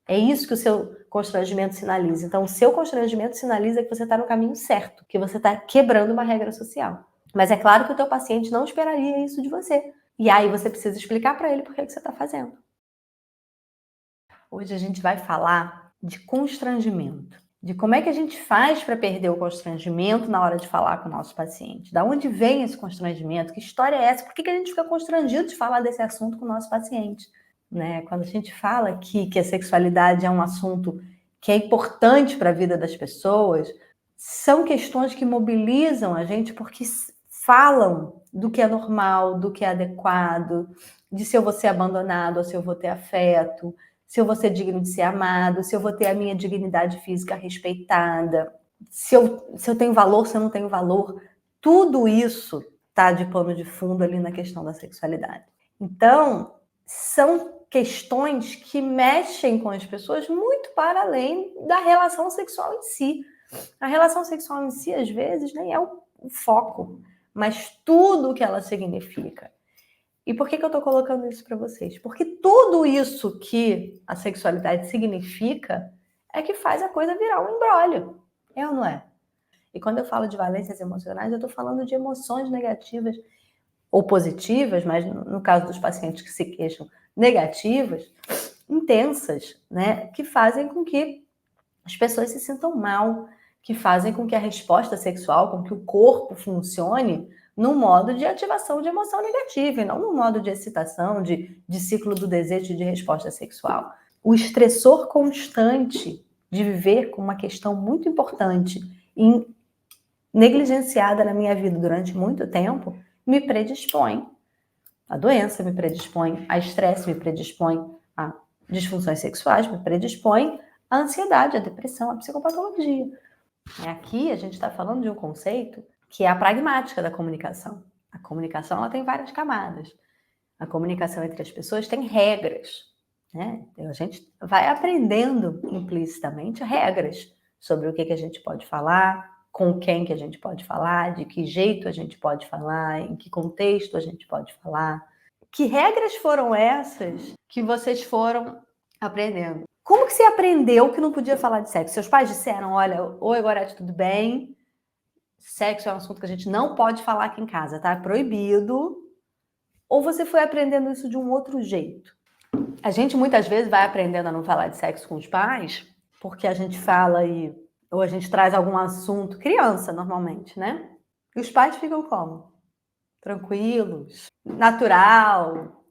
É isso que o seu constrangimento sinaliza. Então, o seu constrangimento sinaliza que você está no caminho certo, que você está quebrando uma regra social. Mas é claro que o teu paciente não esperaria isso de você. E aí você precisa explicar para ele por que você está fazendo. Hoje a gente vai falar de constrangimento, de como é que a gente faz para perder o constrangimento na hora de falar com o nosso paciente. Da onde vem esse constrangimento? Que história é essa? Por que a gente fica constrangido de falar desse assunto com o nosso paciente? Né? Quando a gente fala aqui que a sexualidade é um assunto que é importante para a vida das pessoas, são questões que mobilizam a gente porque falam do que é normal, do que é adequado, de se eu vou ser abandonado ou se eu vou ter afeto, se eu vou ser digno de ser amado, se eu vou ter a minha dignidade física respeitada, se eu tenho valor, se eu não tenho valor. Tudo isso está de pano de fundo ali na questão da sexualidade. Então, são questões que mexem com as pessoas muito para além da relação sexual em si. A relação sexual em si, às vezes, nem é o foco, mas tudo o que ela significa. E por que eu estou colocando isso para vocês? Porque tudo isso que a sexualidade significa é que faz a coisa virar um imbróglio. É ou não é? E quando eu falo de valências emocionais, eu estou falando de emoções negativas ou positivas, mas no caso dos pacientes que se queixam, negativas, intensas, né? Que fazem com que as pessoas se sintam mal, que fazem com que a resposta sexual, com que o corpo funcione num modo de ativação de emoção negativa, e não num modo de excitação, de ciclo do desejo e de resposta sexual. O estressor constante de viver com uma questão muito importante e negligenciada na minha vida durante muito tempo, me predispõe à doença, me predispõe a estresse, me predispõe a disfunções sexuais, me predispõe à ansiedade, à depressão, à psicopatologia. Aqui a gente está falando de um conceito que é a pragmática da comunicação. A comunicação ela tem várias camadas. A comunicação entre as pessoas tem regras, né? Então, a gente vai aprendendo implicitamente regras sobre o que a gente pode falar, com quem que a gente pode falar, de que jeito a gente pode falar, em que contexto a gente pode falar. Que regras foram essas que vocês foram aprendendo? Como que você aprendeu que não podia falar de sexo? Seus pais disseram, olha, oi, Gorete, tudo bem? Sexo é um assunto que a gente não pode falar aqui em casa, tá? É proibido. Ou você foi aprendendo isso de um outro jeito? A gente muitas vezes vai aprendendo a não falar de sexo com os pais, porque a gente fala ou a gente traz algum assunto, criança normalmente, né? E os pais ficam como? Tranquilos, natural,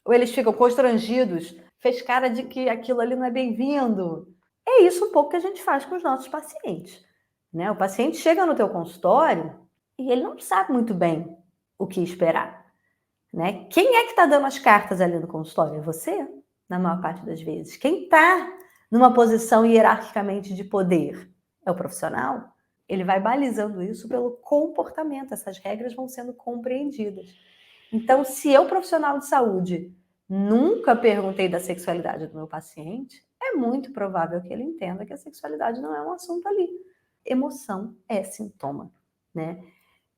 ou eles ficam constrangidos, fez cara de que aquilo ali não é bem-vindo. É isso um pouco que a gente faz com os nossos pacientes, né? O paciente chega no teu consultório e ele não sabe muito bem o que esperar, né? Quem é que está dando as cartas ali no consultório? É você, na maior parte das vezes. Quem está numa posição hierarquicamente de poder é o profissional. Ele vai balizando isso pelo comportamento, essas regras vão sendo compreendidas. Então, se eu, profissional de saúde, nunca perguntei da sexualidade do meu paciente, é muito provável que ele entenda que a sexualidade não é um assunto ali. Emoção é sintoma, né?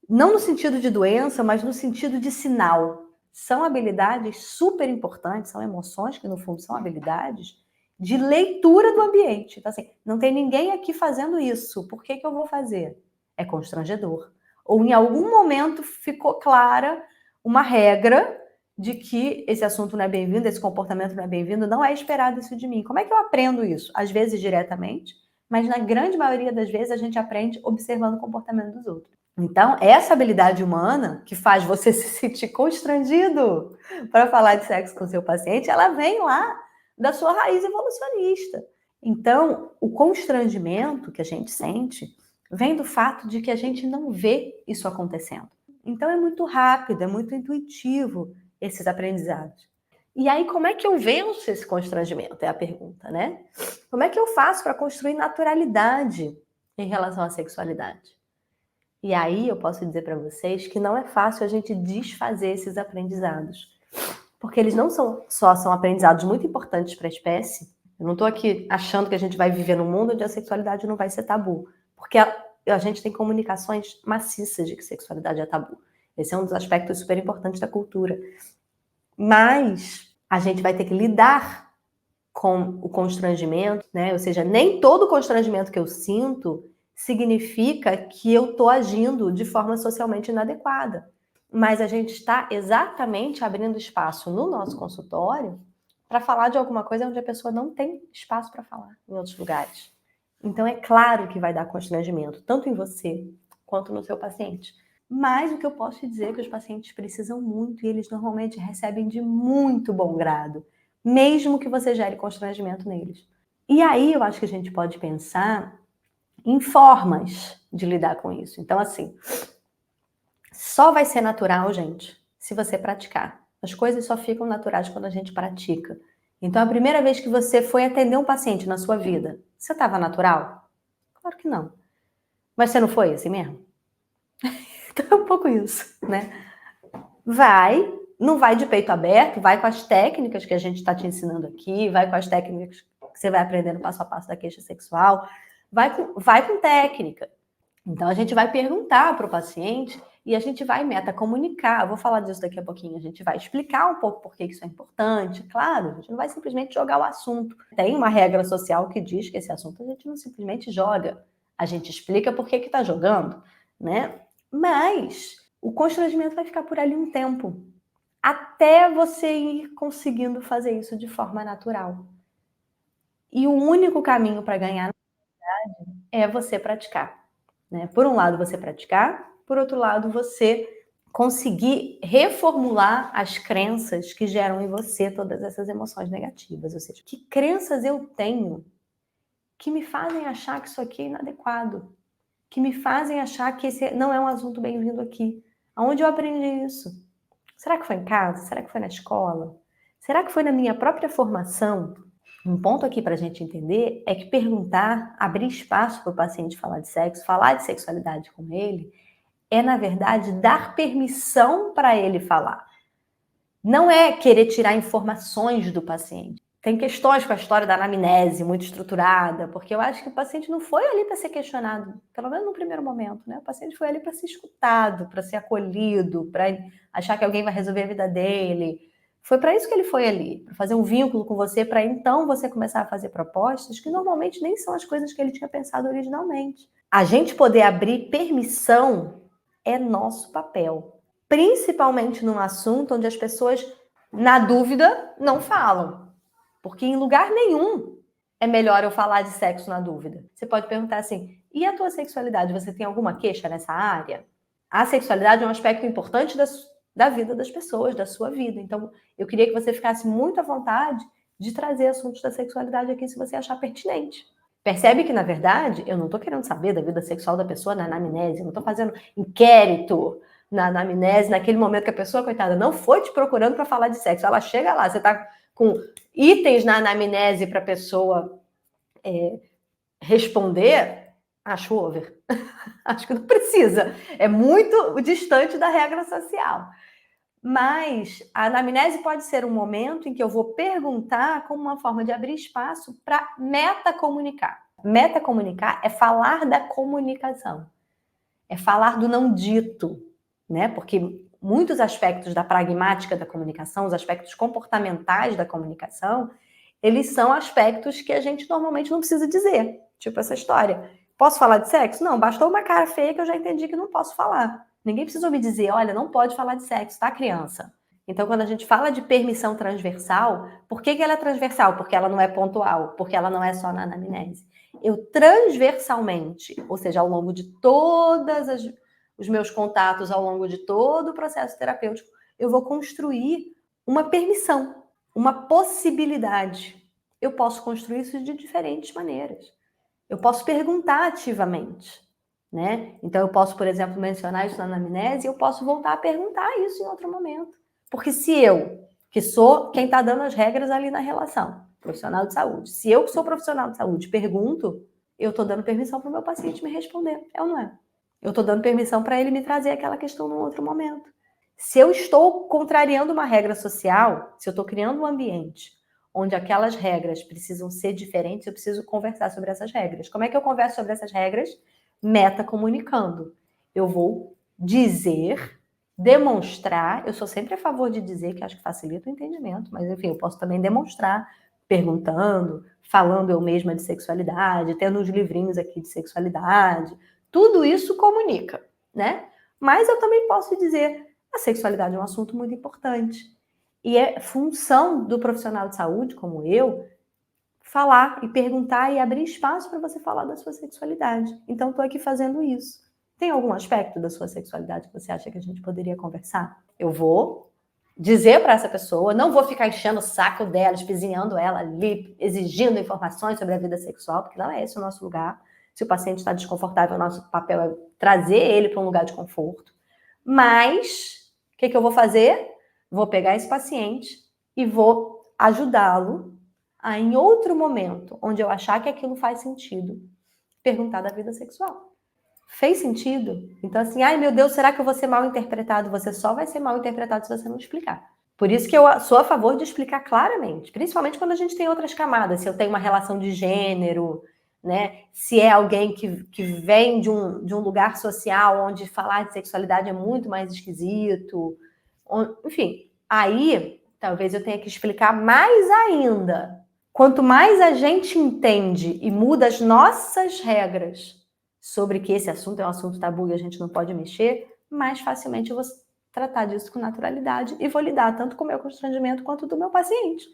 Não no sentido de doença, mas no sentido de sinal. São habilidades super importantes, são emoções que, no fundo, são habilidades de leitura do ambiente. Então, assim, não tem ninguém aqui fazendo isso, por que eu vou fazer? É constrangedor. Ou em algum momento ficou clara uma regra de que esse assunto não é bem-vindo, esse comportamento não é bem-vindo, não é esperado isso de mim. Como é que eu aprendo isso? Às vezes diretamente, mas na grande maioria das vezes a gente aprende observando o comportamento dos outros. Então, essa habilidade humana que faz você se sentir constrangido para falar de sexo com seu paciente, ela vem lá da sua raiz evolucionista. Então, o constrangimento que a gente sente vem do fato de que a gente não vê isso acontecendo. Então, é muito rápido, é muito intuitivo esses aprendizados. E aí, como é que eu venço esse constrangimento? É a pergunta, né? Como é que eu faço para construir naturalidade em relação à sexualidade? E aí eu posso dizer para vocês que não é fácil a gente desfazer esses aprendizados. Porque eles não são aprendizados muito importantes para a espécie. Eu não estou aqui achando que a gente vai viver num mundo onde a sexualidade não vai ser tabu. Porque a gente tem comunicações maciças de que sexualidade é tabu. Esse é um dos aspectos super importantes da cultura. Mas a gente vai ter que lidar com o constrangimento, né? Ou seja, nem todo constrangimento que eu sinto significa que eu estou agindo de forma socialmente inadequada. Mas a gente está exatamente abrindo espaço no nosso consultório para falar de alguma coisa onde a pessoa não tem espaço para falar em outros lugares. Então, é claro que vai dar constrangimento, tanto em você quanto no seu paciente. Mas o que eu posso te dizer é que os pacientes precisam muito e eles normalmente recebem de muito bom grado, mesmo que você gere constrangimento neles. E aí eu acho que a gente pode pensar em formas de lidar com isso. Então, assim, só vai ser natural, gente, se você praticar. As coisas só ficam naturais quando a gente pratica. Então, a primeira vez que você foi atender um paciente na sua vida, você estava natural? Claro que não. Mas você não foi assim mesmo? Então é um pouco isso, né? Vai, não vai de peito aberto, vai com as técnicas que a gente está te ensinando aqui, vai com as técnicas que você vai aprendendo passo a passo da queixa sexual, vai com técnica. Então a gente vai perguntar para o paciente e a gente vai metacomunicar. Eu vou falar disso daqui a pouquinho. A gente vai explicar um pouco por que isso é importante. Claro, a gente não vai simplesmente jogar o assunto. Tem uma regra social que diz que esse assunto a gente não simplesmente joga. A gente explica por que está jogando, né? Mas o constrangimento vai ficar por ali um tempo, até você ir conseguindo fazer isso de forma natural. E o único caminho para ganhar é você praticar. Né? Por um lado, você praticar, por outro lado, você conseguir reformular as crenças que geram em você todas essas emoções negativas. Ou seja, que crenças eu tenho que me fazem achar que isso aqui é inadequado, que me fazem achar que esse não é um assunto bem-vindo aqui. Aonde eu aprendi isso? Será que foi em casa? Será que foi na escola? Será que foi na minha própria formação? Um ponto aqui para a gente entender é que perguntar, abrir espaço para o paciente falar de sexo, falar de sexualidade com ele, é, na verdade, dar permissão para ele falar. Não é querer tirar informações do paciente. Tem questões com a história da anamnese muito estruturada, porque eu acho que o paciente não foi ali para ser questionado, pelo menos no primeiro momento, né? O paciente foi ali para ser escutado, para ser acolhido, para achar que alguém vai resolver a vida dele. Foi para isso que ele foi ali, para fazer um vínculo com você, para então você começar a fazer propostas que normalmente nem são as coisas que ele tinha pensado originalmente. A gente poder abrir permissão é nosso papel. Principalmente num assunto onde as pessoas, na dúvida, não falam. Porque em lugar nenhum é melhor eu falar de sexo na dúvida. Você pode perguntar assim, e a tua sexualidade, você tem alguma queixa nessa área? A sexualidade é um aspecto importante da vida das pessoas, da sua vida. Então, eu queria que você ficasse muito à vontade de trazer assuntos da sexualidade aqui se você achar pertinente. Percebe que, na verdade, eu não estou querendo saber da vida sexual da pessoa na anamnese, eu não estou fazendo inquérito na anamnese, naquele momento que a pessoa, coitada, não foi te procurando para falar de sexo. Ela chega lá, você está com itens na anamnese para a pessoa responder, acho over. Acho que não precisa. É muito distante da regra social. Mas a anamnese pode ser um momento em que eu vou perguntar como uma forma de abrir espaço para metacomunicar. Metacomunicar é falar da comunicação. É falar do não dito, né? Porque muitos aspectos da pragmática da comunicação, os aspectos comportamentais da comunicação, eles são aspectos que a gente normalmente não precisa dizer. Tipo essa história. Posso falar de sexo? Não, bastou uma cara feia que eu já entendi que não posso falar. Ninguém precisa me dizer, olha, não pode falar de sexo, tá, criança? Então, quando a gente fala de permissão transversal, por que ela é transversal? Porque ela não é pontual, porque ela não é só na anamnese. Eu transversalmente, ou seja, ao longo de todos os meus contatos, ao longo de todo o processo terapêutico, eu vou construir uma permissão, uma possibilidade. Eu posso construir isso de diferentes maneiras. Eu posso perguntar ativamente, né? Então, eu posso, por exemplo, mencionar isso na anamnese e eu posso voltar a perguntar isso em outro momento. Porque se eu, que sou quem está dando as regras ali na relação, profissional de saúde, se eu que sou profissional de saúde pergunto, eu estou dando permissão para o meu paciente me responder, é ou não é? Eu estou dando permissão para ele me trazer aquela questão num outro momento. Se eu estou contrariando uma regra social, se eu estou criando um ambiente onde aquelas regras precisam ser diferentes, eu preciso conversar sobre essas regras. Como é que eu converso sobre essas regras? Metacomunicando. Eu vou dizer, demonstrar, eu sou sempre a favor de dizer, que acho que facilita o entendimento, mas enfim, eu posso também demonstrar perguntando, falando eu mesma de sexualidade, tendo uns livrinhos aqui de sexualidade. Tudo isso comunica, né? Mas eu também posso dizer, a sexualidade é um assunto muito importante. E é função do profissional de saúde, como eu, falar e perguntar e abrir espaço para você falar da sua sexualidade. Então, estou aqui fazendo isso. Tem algum aspecto da sua sexualidade que você acha que a gente poderia conversar? Eu vou dizer para essa pessoa, não vou ficar enchendo o saco dela, espizinhando ela ali, exigindo informações sobre a vida sexual, porque não é esse o nosso lugar. Se o paciente está desconfortável, o nosso papel é trazer ele para um lugar de conforto. Mas, o que eu vou fazer? Vou pegar esse paciente e vou ajudá-lo a, em outro momento, onde eu achar que aquilo faz sentido, perguntar da vida sexual. Fez sentido? Então, assim, ai meu Deus, será que eu vou ser mal interpretado? Você só vai ser mal interpretado se você não explicar. Por isso que eu sou a favor de explicar claramente, principalmente quando a gente tem outras camadas, se eu tenho uma relação de gênero, né? Se é alguém que vem de um lugar social onde falar de sexualidade é muito mais esquisito. Enfim, aí talvez eu tenha que explicar mais ainda. Quanto mais a gente entende e muda as nossas regras sobre que esse assunto é um assunto tabu e a gente não pode mexer, mais facilmente eu vou tratar disso com naturalidade e vou lidar tanto com o meu constrangimento quanto do meu paciente.